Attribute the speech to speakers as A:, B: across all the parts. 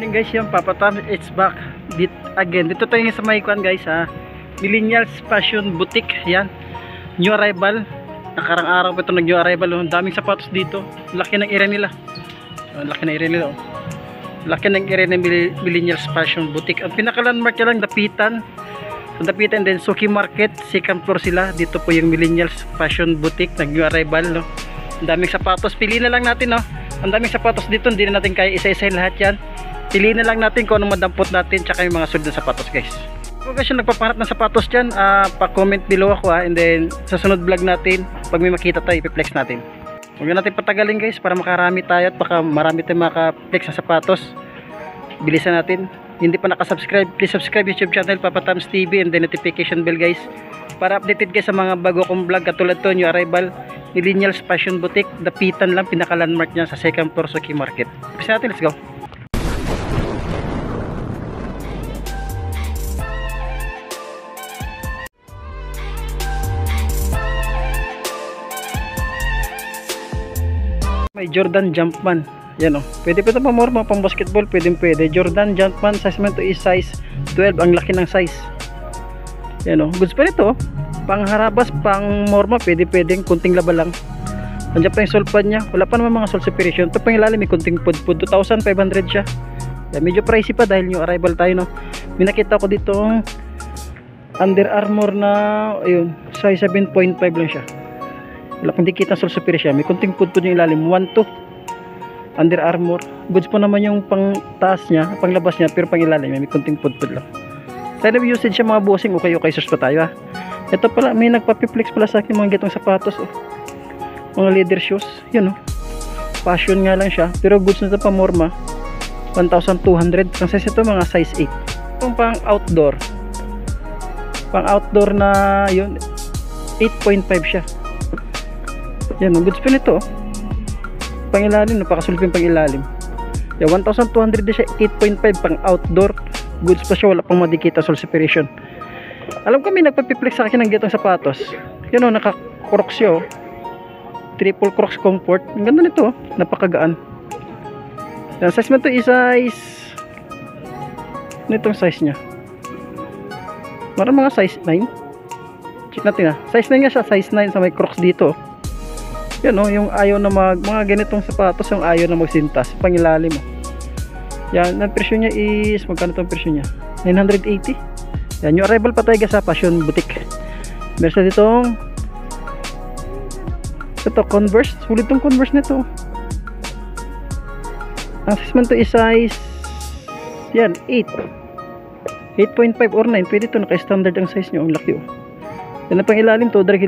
A: Morning guys, yung Papa Tom, it's back again. Dito tayo sa may kwan guys ha. Millennials Fashion Boutique. Yan. New arrival. Nakarang araw pa ito nag-new arrival. Ang daming sapatos dito. Laki ng area nila. Laki ng area nila. Laki ng area ng Millennials Fashion Boutique. Ang pinaka-landmark nila lang Dapitan. Sa Dapitan then Suki Market. Second floor sila. Dito po yung Millennials Fashion Boutique. Nag-new arrival. No? Ang daming sapatos. Pili na lang natin. No? Ang daming sapatos dito. Hindi na natin kaya isa-isa lahat yan. Piliin na lang natin kung anong madampot natin tsaka yung mga sulit na sapatos guys. Kung guys yung nagpapahanap ng sapatos dyan, pa-comment below ako and then sa sunod vlog natin, pag may makita tayo, ipiplex natin. Huwag natin patagalin guys para makarami tayo at baka marami tayong makaplex na sapatos. Bilisan natin. Hindi pa nakasubscribe, please subscribe YouTube channel Papa Tom's TV and then notification bell guys para updated guys sa mga bago kong vlog katulad to, new arrival Millennials Fashion Boutique. Dapitan lang, pinaka-landmark niya sa second floor Suki Market. Bisa natin, let's go. May Jordan Jumpman. Yan o. Pwede pa ito pa more pang basketball. Pwede. Jordan Jumpman. Size mo ito is size 12. Ang laki ng size. Yan o. Goods pa ito. Pang harabas, pang morma. Pwede. Kunting laba lang. Nandiyan pa yung sole pad niya. Wala pa naman mga sole separation. Ito pang ilalim. May kunting pud. 2,500 siya. Yan, medyo pricey pa dahil new arrival tayo. No? May nakita ko dito Under Armour na ayun, size 7.5 lang siya. Wala pang dikita sole separation. May kunting pud yung ilalim. 1,2. Under Armour. Goods po naman yung pang taas niya, pang labas niya, pero pang ilalim may kunting pud lang. Sign of usage siya mga bossing. Okay search pa tayo ha. Ito pala, may nagpapiplex pala sa akin mga gitong sapatos oh. Mga leather shoes. Yun oh. Fashion nga lang siya, pero goods na ito pa morma. 1,200. Ang size ito mga size 8. Itong pang outdoor. Pang outdoor na yun 8.5 siya. Yan, goods pa nito oh. Pangilalim, napakasulit yung pangilalim. Yan, 1,200 din siya, 8.5 pang outdoor. Goods pa siya, wala pang madikita sole separation. Alam ko may nagpapiplex sa akin ng gitong sapatos. Yan o, naka-crocs siya o. Triple crocs comfort. Ang ganda nito o, napakagaan. Yan, size mo ito is size nitong size nya. Marang mga size 9. Check natin ha. Size 9 nga siya, size 9 sa may crocs dito. Yan o, yung ayaw na mga ganitong sapatos, yung ayaw na magsintas, pangilalim o. Yan, ang presyo niya is, magkano itong presyo niya? 980. Yan, yung arrival pa tayo sa Fashion Boutique. Meron ditong ito, Converse. Sulit itong Converse nito. Ang size man ito is size yan, 8. 8.5 or 9. Pwede ito, naka-standard ang size nyo. Ang laki o. Yan ang pangilalim to, drag.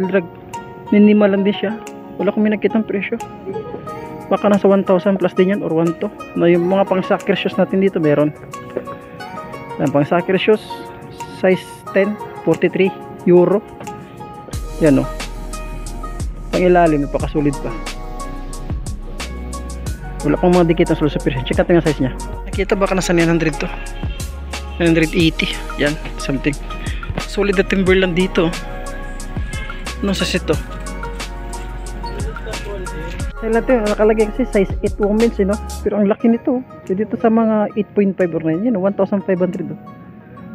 A: Minimal lang din siya. Wala kong minakitang presyo. Baka nasa 1,000 plus din yan or 1,200. Na yung mga pang soccer shoes natin dito meron. Yan, pang soccer shoes size 10, 43 euro. Yan o. Pang ilalim, napakasulid pa. Wala pang mga dikit ang sole separation. Check natin ang size nya. Nakita baka nasa 900 to. 980. Yan, something. Solid na Timberland dito. Anong size ito? Natin, nakalagay kasi size 8 women's no? Pero ang laki nito pwede ito sa mga 8.5 or 9 yan, 1,500 oh.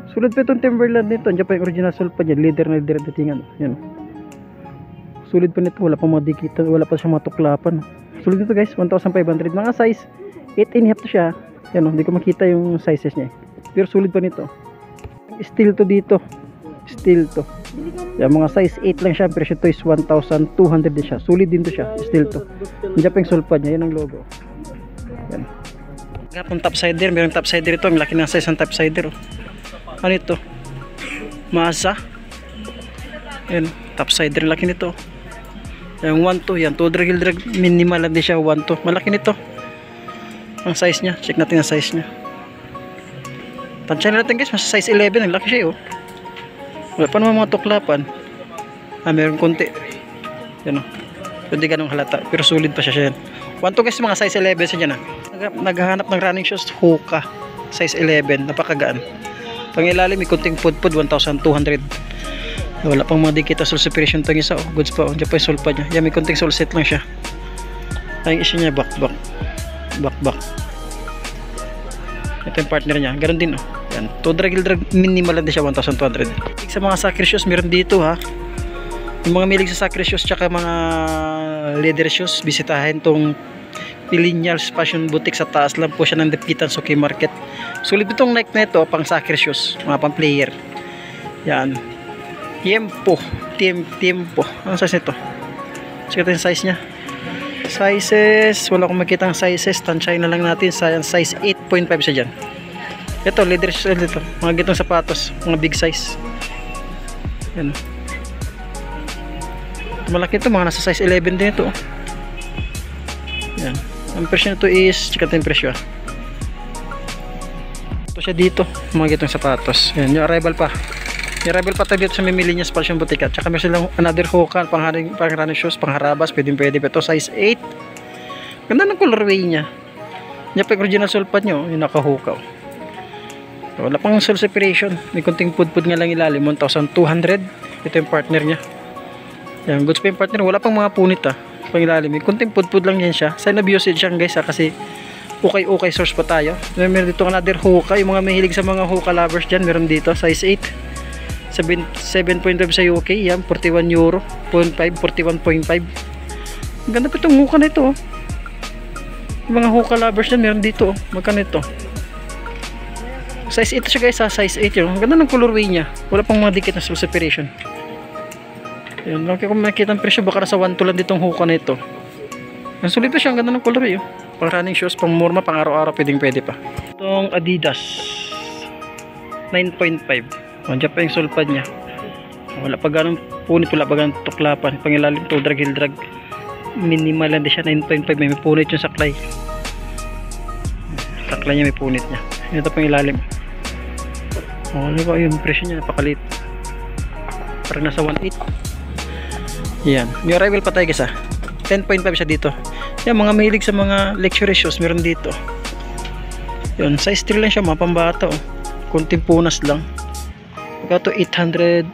A: Sulit pa itong Timberland nito. Andiyan pa yung original sole pa dyan, leather na leather datingan yan. Sulit pa nito, wala pa mga dikitan, wala pa siyang matuklapan. Sulit nito guys, 1,500. Mga size 8.5 to siya yan, hindi ko makita yung sizes niya pero sulit pa nito. Steel to dito, steel to yan, mga size 8 lang siya, presyo to is 1,200 din siya. Sulit din to siya, steel to. Nandiyan pa yung sulpad niya, yan ang logo. Yan. Gapong topsider, mayroong topsider ito. Ang laki ng size ng topsider oh. Ano ito? Masa. Yan, topsider, laki nito. Yan, 1,2, yan, 2 drag, minimal lang din siya, 1,2. Malaki nito. Ang size niya, check natin ang size niya. Tansya natin guys, mas size 11, ang laki siya oh. Wala pa naman mga tuklapan. Meron konti. Yan o. Hindi ganong halata. Pero solid pa siya yan. 1,2 guys, mga size 11 siya dyan. Naghahanap ng running shoes. Hoka. Size 11. Napakagaan. Pang ilalim, may kunting pud 1,200. Wala pang mga dikita sole separation itong isa. Goods pa. Diyan pa yung sole pa niya. Yan, may kunting sole set lang siya. Ay, isa niya back. Ito yung partner niya. Ganun din oh. Yan. To drag minimal lang din siya 1,200. Sa mga sacre shoes meron dito ha. Yung mga milig sa sacre shoes tsaka mga leather shoes, bisitahin tong Pilinials Fashion Boutique. Sa taas lang po siya ng Depitan Suki Market. Sulit itong Nike na ito pang sacre shoes, mga pang player. Yan. Tiempo. Anong size nito? Check natin yung size nya. Sizes, wala akong makita ng sizes. Tansyahin na lang natin. Size 8.5 siya dyan. Ito, leather shoes dito. Mga gitong sapatos. Mga big size. Yan. Ito, malaki ito. Mga nasa size 11 din ito. Yan. Ang presyo nito is, check natin yung presyo. Ito siya dito. Mga gitong sapatos. Yan. Yung arrival pa. Yung arrival pa tayo dito sa Millennials Fashion Boutique. At saka meron silang another hoka. Pang running shoes. Pang harabas. Pwede. Ito size 8. Ganda ng colorway niya. Yan pa yung original sulpat nyo. Yung nakahukaw. Wala pang sole separation. May kunting pudpud nga lang ilalim. 1,200. Ito yung partner niya. Yan. Goods pa yung partner. Wala pang mga punit ha. Pang ilalim. May kunting pudpud lang yan siya. Sign of usage siya guys ha. Kasi ukay source pa tayo. Meron dito another hoka. Yung mga mahilig sa mga hoka lovers dyan. Meron dito. Size 8. 7.5 sa UK. Yan. 41 euro. 41.5. Ang ganda pa itong hoka na ito. Yung mga hoka lovers dyan. Meron dito. Magkano ito? Size 8 siya guys ha. Size 8 yun. Ang ganda ng colorway niya. Wala pang mga dikit na separation. Yun. Kung makikita ang presyo baka nasa 1 to lang ditong hoka na ito. Ang sulit pa siya. Ang ganda ng colorway. Pang running shoes. Pang morma. Pang araw-araw. Pwede pa. Itong Adidas 9.5. Diyan pa yung sulpad niya. Wala pa ganong punit. Wala pa ganong tuklapan. Pangilalim to drag. Minimal lang din siya. 9.5. May punit yung saklay. Saklay niya may punit niya. Ito pang ilalim. Ano ba yung presyo niya? Napakalit. Parang nasa 1.8. Yan. May arrival pa tayo guys ha. 10.5 siya dito. Yan, mga mahilig sa mga luxury shoes meron dito. Yun, size 3 lang siya, mga pambata oh. Kunting punas lang. Ito 880.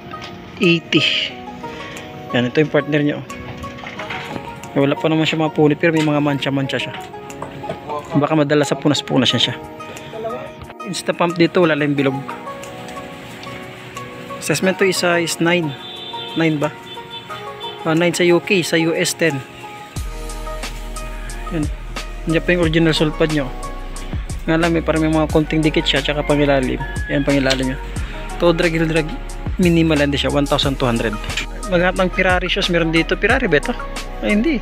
A: Yan, ito yung partner niya oh. Wala pa naman siya mga punit pero may mga mancha siya. Baka madala sa punas siya. Insta pump dito, wala lang bilog. Assessment to is size 9 ba? 9 sa UK, sa US 10. Yan. Yan pa yung original sulpad nyo. Nga lang parang may mga konting dikit siya. Tsaka pangilalim. Yan pangilalim nyo. To drag minimal lang din siya. 1,200. Maghanap ng Ferrari shoes. Meron dito. Ferrari ba ito? Ay hindi.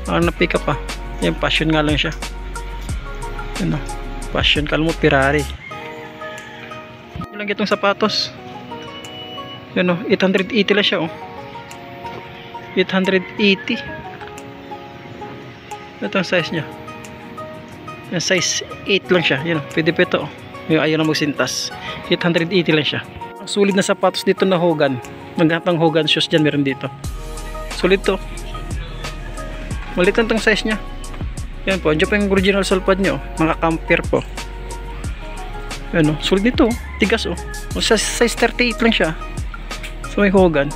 A: Na-pick up pa. Yan passion nga lang siya. Ano? Passion. Kala mo Ferrari. Ilang itong sapatos. Yan o. 880 lang siya o. 880. Ito ang size nya. Yung size 8 lang siya. Yan o. Pwede pa ito o. Yung ayaw na magsintas. 880 lang siya. Ang sulit na sapatos dito na Hogan. Maghanap ng Hogan shoes dyan. Meron dito. Sulit to. Malit lang itong size nya. Yan po. Diyan pa yung original sulpad nyo. Mga camper po. Yan o. Sulit dito o. Tigas o. Size 38 lang siya. So may Hogan.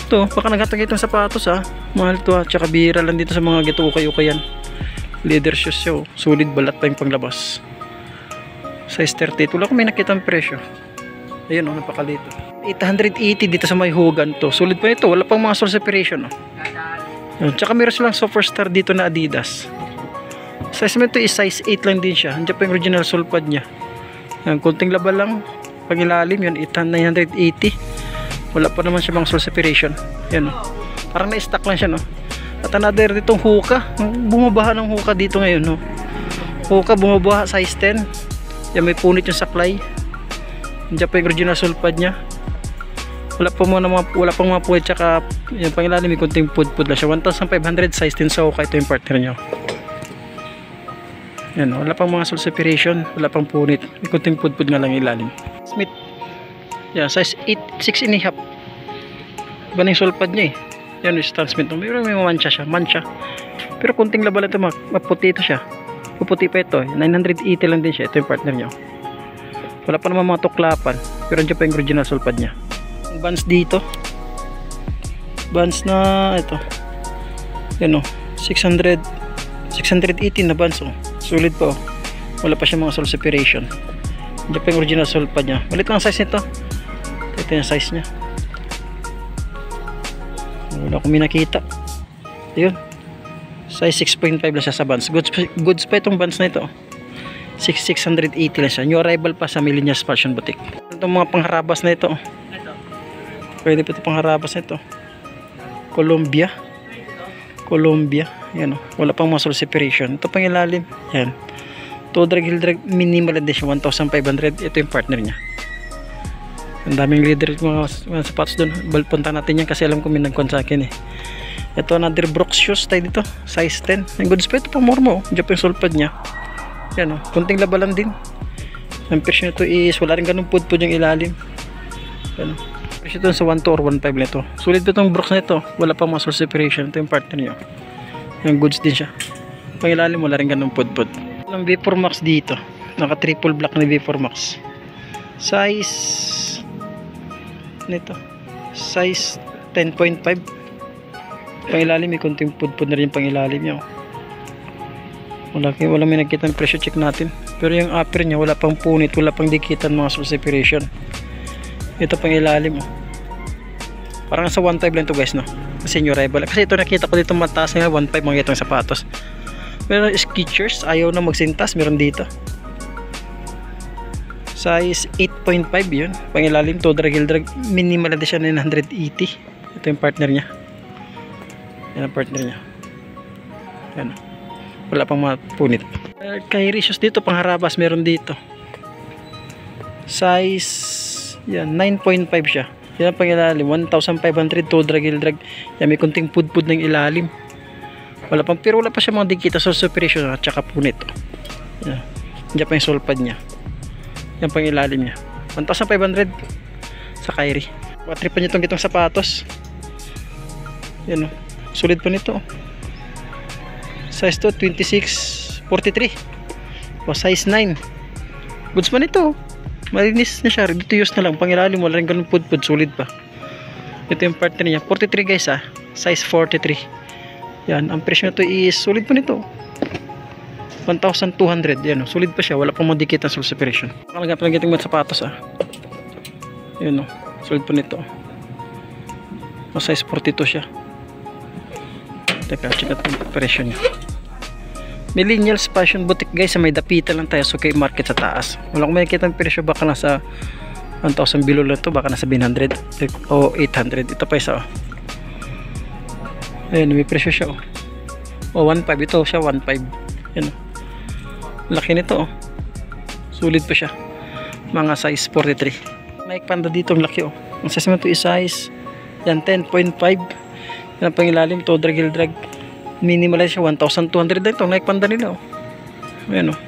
A: Ito. Baka naghatag itong sapatos ha. Mahal to ha. Tsaka bihira lang dito sa mga gito ukay-ukay yan. Leather shoes yun. Solid balat pa yung panglabas. Size 38. Wala ko may nakita ang presyo. Ayun o. Napakalito. 880 dito sa may Hogan to. Solid pa ito. Wala pang mga sole separation o. Yun. Tsaka meron silang superstar dito na Adidas. Size mo ito is size 8 lang din siya. Andiyan pa yung original sulpad nya. Yan. Kunting laba lang. Pag ilalim yun. 980. Wala pa naman siya mga sole separation. Yan o. Parang na-stack lang siya no. At another ditong hoka. Bumabaha ng hoka dito ngayon no. Hoka bumabaha size 10. Yan may punit yung saklay. Diyan pa yung original sulpad nya. Wala pang mga puwet. Tsaka yung pangilalim may kunting pudpud lang siya. 1,500 size 10 sa hoka. Ito yung partner nyo. Yan wala pang mga sole separation. Wala pang punit. May kunting pudpud nga lang ilalim. Smith. Yan size 8, 6.5. Iba na yung sulpad nya eh. Yan yung Stan Smith. May mancha siya. Pero kunting labal ito. Maputi ito siya. Puputi pa ito. 980 lang din siya. Ito yung partner nyo. Wala pa naman mga tuklapan. Pero andyan pa yung original sulpad nya. Bands dito. Bands na ito. Yan o. 680 na bands o. Sulit pa o. Wala pa siya mga sole separation. Diyan pa yung original sole pad niya. Ulit ang size nito. Ito yung size niya. Wala akong minakita. Yun. Size 6.5 lang siya sa bands. Goods pa itong bands na ito. 680 lang siya. New arrival pa sa Millenials Fashion Boutique. Itong mga pangharabas na ito. Pwede pa ito pangharabas na ito. Colombia. Yan o. Wala pang mga sole separation. Ito pang ilalim. Yan. To drag heel drag minimal edition 1,500. Ito yung partner niya. Ang daming leader mga sapatos doon. Punta natin yan kasi alam ko may nagkon sa akin eh. Ito another Brooks shoes tayo dito. Size 10. Ang goods pa ito pang mormo. Diyan pa yung sole pad niya. Yan o. Kunting labalan din. Ang presyo nito is wala rin ganun pudpud yung ilalim. Yan o. Presyo ito sa 1,2 or 1,500 nito. Sulit pa itong Brooks na ito. Wala pa mga sole separation. Ito yung partner niya. Yung goods din siya. Pang ilalim wala rin ganun pudpud. Ang V4 Max dito. Naka triple black na V4 Max. Size nito. Size 10.5. Pangilalim may kunting pudpud na rin pangilalim niya. Wala may nakita ng presyo, check natin. Pero yung upper niya wala pang punit, wala pang dikitan mga sole separation. Ito pangilalim oh. Parang sa 1.5 lang to guys no. Kasi new arrival. Kasi ito nakita ko dito mataas nga 1.5 mga itong sapatos. Pero Skechers ayaw na magsintas, meron dito. Size 8.5 yun. Pangilalim to drag heel drag minimal edition 980. Ito yung partner niya. Yan ang partner niya. Yan. Wala pang mga punit. Kay Ricious dito pangharabas meron dito. Size yan 9.5 siya. Yan ang pangilalim 1,500 to drag heel drag. Yan may kunting pudpud ng ilalim. Wala pang pero wala pa siya mga dikita sole separation at saka punit. Yan. Diyan pa yung sole pad niya. Yan pang ilalim niya 1,500 sa Kyrie. Patripan niyo itong gitong sapatos. Yan o. Sulit pa nito. Size to 26-43 o size 9. Goods pa nito. Malinis na siya. Dito use na lang. Pang ilalim wala rin ganun pudpud. Sulit pa. Ito yung partner niya 43 guys ha. Size 43. Yan. Ang presyo nito is sulit pa nito 1,200. Yan o. Sulit pa siya. Wala pang madikit ng sole separation. Nakalagap lang itong mga sapatos ah. Yan o. Sulit pa nito. Size 42 siya. Teka, check natin yung presyo niya. Millenials Fashion Boutique guys, may dapita lang tayo. So kay market sa taas. Wala akong makikita ng presyo. Baka nasa 1,000 below lang ito. Baka nasa 700 o 800. Ito pa isa oh. Ayan, may presyo siya oh. O 1,500. Ito siya 1,500. Yan oh. Laki nito oh. Sulit pa siya. Mga size 43. Nike Panda dito ang laki oh. Ang size naman ito is size yan 10.5. Yan ang pangilalim to drag heel drag minimal siya 1,200 din itong Nike Panda nila oh. Ayan oh.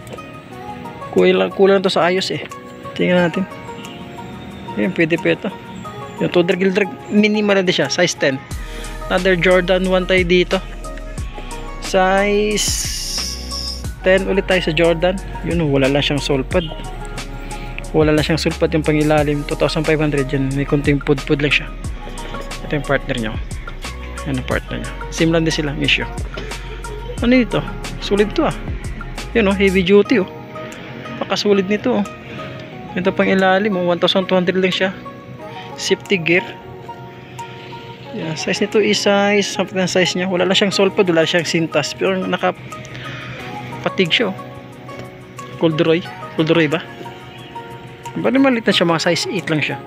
A: Kulang to sa ayos eh. Tingnan natin. Ayan pwede pa ito. Yung to drag heel drag minimal din siya size 10. Another Jordan 1 tayo dito. Size 10 ulit tayo sa Jordan. Yun oh, wala lang siyang sole pad. Wala lang siyang sole pad yung pangilalim 2,500 yan. May kunting pudpud lang siya. Ito yung partner niya. Yan ang partner niya. Same lang din sila issue. Ano dito? Sulit to ah. Yan oh, heavy duty oh. Pakasulit nito oh. Ito pang ilalim oh, 1,200 lang siya. Safety gear. Yan, size nito is size, something na size niya. Wala lang siyang sole pad, wala siyang sintas. Pero nakapatig siya oh. Corduroy ba? Bali maliit na siya, mga size 8 lang siya.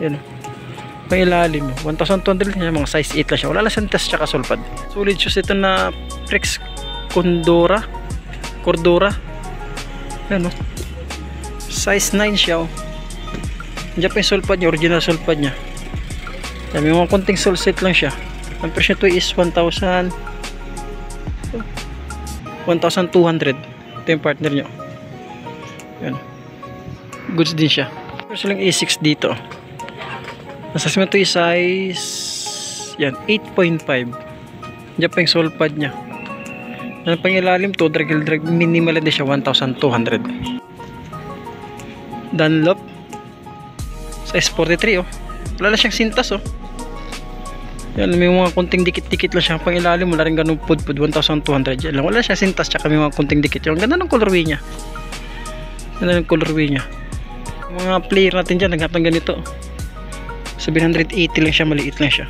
A: Yan oh. Pang ilalim 1,200 lang mga size 8 lang siya. Wala lang sintas tsaka sole pad. Solid shoes ito na Prex Cordura. Yan oh. Size 9 siya oh. Diyan pa yung sole pad niya, original sole pad niya. Yan, may mga konting sole set lang siya. Ang presyo ito is 1,200. Ito yung partner niya. Yan. Goods din siya. Presyo lang A6 dito. Nasa ito is size yan 8.5. Diyan pa yung sole pad niya. Yan pangilalim to drag heel drag minimal din siya 1,200. Dunlop size 43 oh. Wala lang siyang sintas oh. Yan, may mga kunting dikit-dikit lang siya. Pang ilalim wala rin ganun pudpud 1,200 yan lang. Wala siyang sintas tsaka may mga kunting dikit. Yung ganda ng colorway niya. Yan ang colorway nya. Mga player natin dyan naghanap ng ganito. 780 lang siya, maliit lang siya.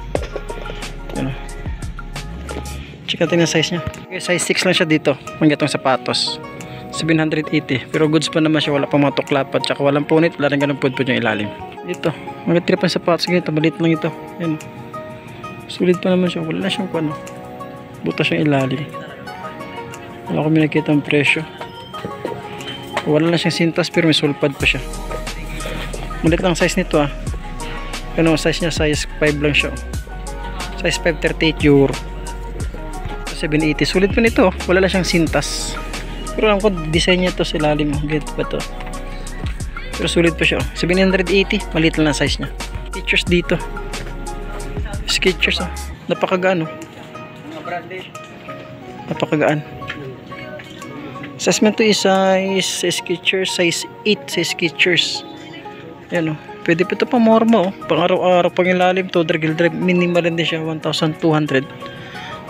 A: Ano, check natin yung size nya. Okay, size 6 lang siya dito ang gatong sapatos, 780. Pero goods pa naman siya, wala pa mga tuklapan, tsaka walang punit, wala rin ganun pudpud yung ilalim. Dito mga trip ang sapatos ganito, maliit lang ito. Yan, sulit pa naman siya, wala na siyang ano, butas yung ilalim. Wala ko minakita ang presyo, wala na siyang sintas pero may sulpad pa siya. Maliit lang size nito ah. Ano size niya, size 5 lang siya. Size 5, 38 euro. 780. Sulit pa nito, wala lang siyang sintas. Pero alam ko design niya to sa ilalim, get ba to? Pero sulit pa siya. 780, maliit lang ang size niya. Skechers dito. Skechers ah. Napakagaan oh. Napakagaan. Size man to is size Skechers, size 8 sa Skechers. Yan oh. Pwede pa ito pa morma oh. Pang araw-araw, pang ilalim to, drag minimal din siya, 1,200.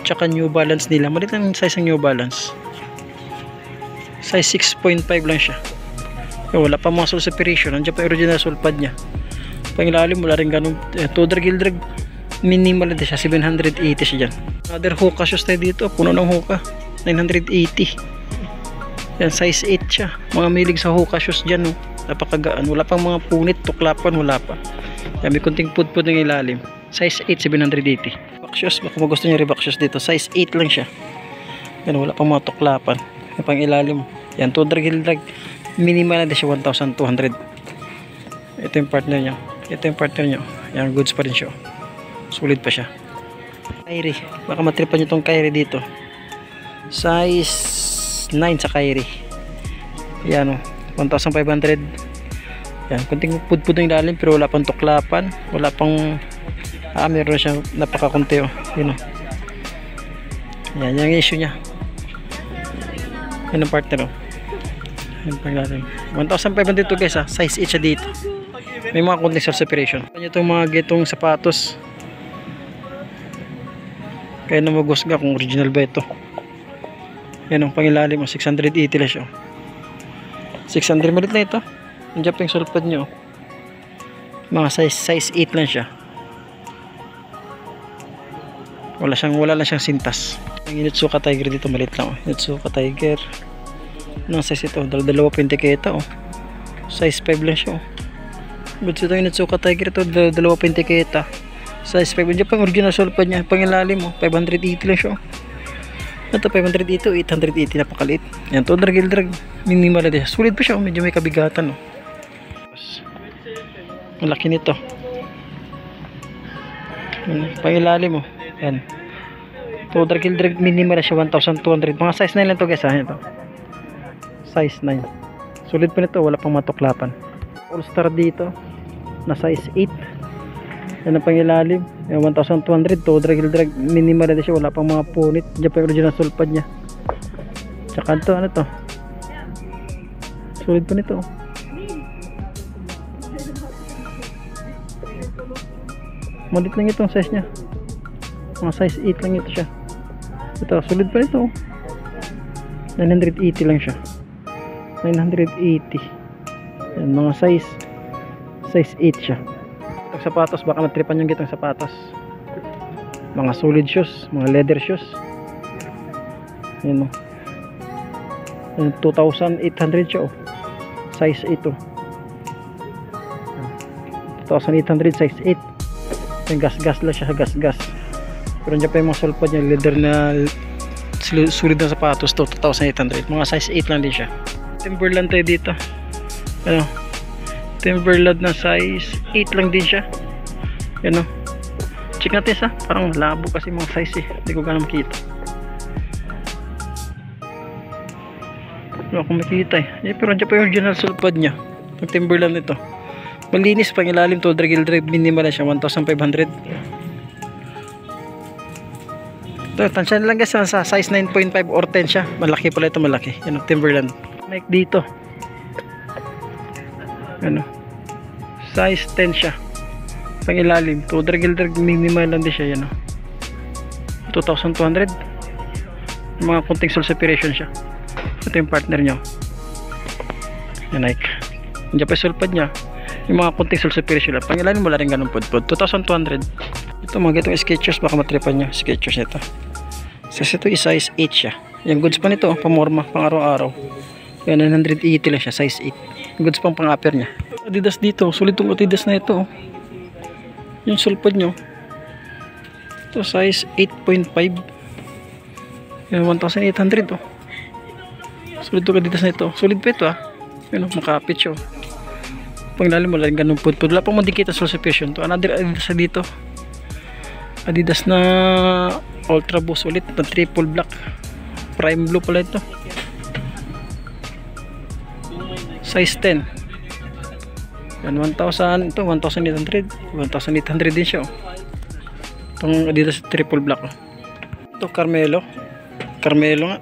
A: Tsaka New Balance nila, maliit lang yung size ng New Balance. Size 6.5 lang siya. Wala pa mga sole separation, nandiyan pa yung original sole pad nya. Pang ilalim, wala rin ganun. To drag minimal din siya, 780 siya dyan. Other hoka shoes tayo dito, puno ng hoka, 980. Yan, size 8 siya. Mga milig sa hoka shoes dyan oh. Napakagaan, wala pang mga punit, tuklapan, wala pa. Yan, may kunting pudpud ng ilalim. Size 8, 780. Reebok shoes, baka magusto nyo Reebok shoes dito, size 8 lang siya. Yan, wala pang mga tuklapan. Yan, pang ilalim. Yan, to drag minimal na din siya, 1,200. Ito yung partner niya. Ito yung partner niya. Yan, goods pa rin siya. Sulit pa siya. Kyrie, baka matripan nyo tong Kyrie dito. Size 9 sa Kyrie. Yan o, 1,500. Yan, kunting pudpud ng ilalim pero wala pang tuklapan, wala pang meron siyang napakakunti oh. Yun oh. Yan, yung issue nya. Yan ang partner oh. Yan pang ilalim. 1,500 to guys ah, size 8 siya dito. May mga kunting sole separation. Yan itong mga getong sapatos. Kaya namugusga kung original ba ito. Yan ang pang ilalim oh, 680 lang siya oh. 600, malit na ito. Nandiyan pa yung sulpad nyo. Mga size 8 lang siya. Wala lang siyang sintas. Yung Inutsuka Tiger dito, malit lang. Inutsuka Tiger. Anong size ito? Dalawa pintiketa oh. Size 5 lang siya oh. Goods ito yung Inutsuka Tiger ito. Dalawa pintiketa. Size 5. Nandiyan pa yung original sulpad niya. Pangilalim oh. 580 lang siya oh. Ito 580, 880, napakaliit. Yan, to drag minimal na din. Sulit pa siya, medyo may kabigatan oh. Malaki nito. Pangilalim oh. Yan. To drag minimal na siya, 1,200. Mga size 9 lang to guys ha. Ito. Size 9. Sulit pa nito, wala pang matuklapan. All Star dito na size 8. Yan ang pangilalim. 1,200 to drag minimal na siya, wala pang mga punit. Diyan pa yung original sulpad nya. Tsaka ito, ano to, sulit pa nito. Malit lang itong size nya, mga size 8 lang ito siya. Ito, sulit pa nito. 980 lang siya, 980. Yan, mga size 8 siya. Sapatos, baka matripan yung gitong sapatos. Mga solid shoes, mga leather shoes. Yan o. 2,800 siya o. Size 8 o. 2,800 size 8. Yung gas lang siya, gas. Pero dyan pa yung mga sulpad niya, leather na solid na sapatos to, 2,800. Mga size 8 lang din siya. Timberland tayo dito. Ano? Timberland na size 8 lang din siya. Yan o. Check natin sa, parang labo kasi mga size eh. Hindi ko ganun makita. Wala akong makita eh. Pero andyan pa yung original sulpad nya. Yung Timberland ito. Malinis pang ilalim to. Drag minimal na siya. 1,500. Ito, tansya lang guys. Sa size 9.5 or 10 siya. Malaki pala ito, malaki. Yan o, Timberland. Nike dito. Ano, size 10 siya. Pang ilalim to drag minimal lang din siya. Yan o, 2,200. Mga kunting sole separation siya. Ito yung partner nyo. Yan Nike. Nandiyan pa yung sulpad niya. Yung mga konting sulsupirisyon lang. Pangilanin mo lang rin ganun pudpud. 2,200. Ito mga itong Skechers. Baka matripan nyo. Skechers nito. Kasi ito is size 8 siya. Yung goods pa nito. Pamorma. Pang araw-araw. Yan 980 lang siya. Size 8. Goods pang pang-upper niya. Adidas dito. Sulit tong Adidas na ito. Yung sulpad nyo. Ito size 8.5. Yan 1,800 oh. Sulit tong Adidas na ito. Sulit pa ito Yan makapit siya Panglalim mo lang ganun pudpud. Wala pang madikita sa suspension to. Another Adidas dito. Adidas na Ultra Boost ulit na triple black. Prime blue pala ito. Size 10. Yan 1,000 ito 1,800. 1,800 din siya Itong Adidas triple black Ito Carmelo. Carmelo nga.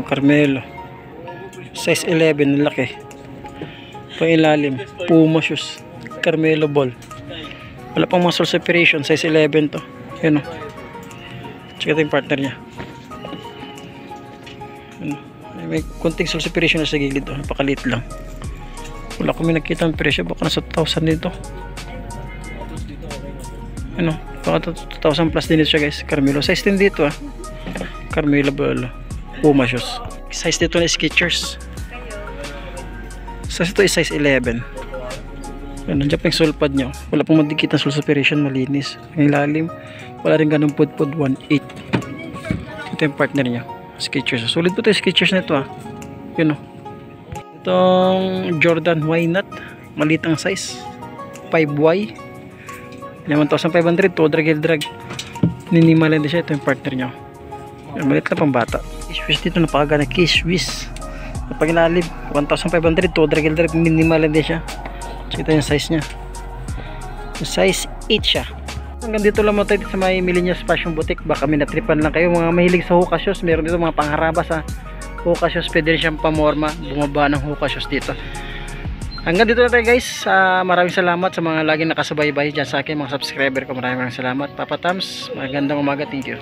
A: Carmelo. Size 11 laki. Pang ilalim, Puma shoes, Carmelo ball. Wala pang muscle separation, size 11 to. Yan Check ito yung partner niya. May konting muscle separation na sa gilid napakalit lang. Wala kami nakita ang presyo, baka nasa 2,000 dito. Baka 2,000 plus din ito siya guys. Carmelo, size 10 dito Carmelo ball, Puma shoes. Size dito na Skechers. Size ito is size 11. Nandiyan pa yung sulpad nyo. Wala pong madikit na sulpad separation, malinis. Ang ilalim, wala rin ganun pudpud 1.8. Ito yung partner niya. Skechers. Sulit po ito yung Skechers na ito Itong Jordan Y Nut. Maliit ang size. 5Y. 1,500 to drag. Ninimalan din siya. Ito yung partner niya. Maliit na pang bata. Kiss-wish dito napakagana. Kiss-wish. Pag ilalim 1,500 to drag minimal din siya. So ito yung size nya, size 8 siya. Hanggang dito lang mo tayo sa may Millennials Fashion Boutique. Baka may natripan lang kayo mga mahilig sa hoka shoes. Meron dito mga pangharabas hoka shoes. Pwede rin siyang pamorma. Bumaba ng hoka shoes dito. Hanggang dito na tayo guys. Maraming salamat sa mga laging nakasubaybay dyan sa akin, mga subscriber ko. Maraming salamat Papa Tams. Magandang umaga. Thank you.